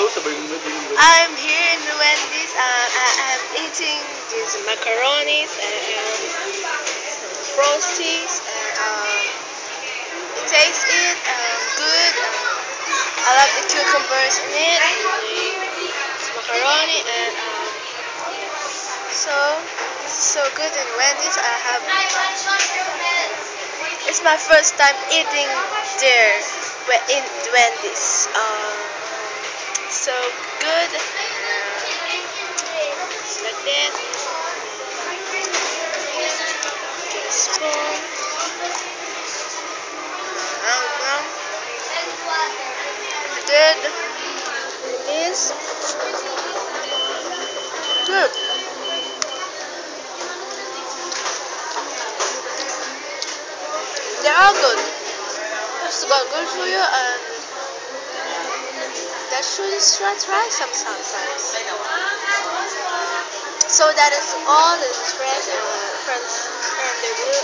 I'm here in the Wendy's. I'm eating these macaronis and frosties. It tastes good. I like the cucumbers in it. It's macaroni and so this is so good in Wendy's. It's my first time eating there in Wendy's. So good. It's like that. Get a spoon. Good. It is good. They are good. It's about good for you, and that should try sometimes. So that is all the friends and the blue.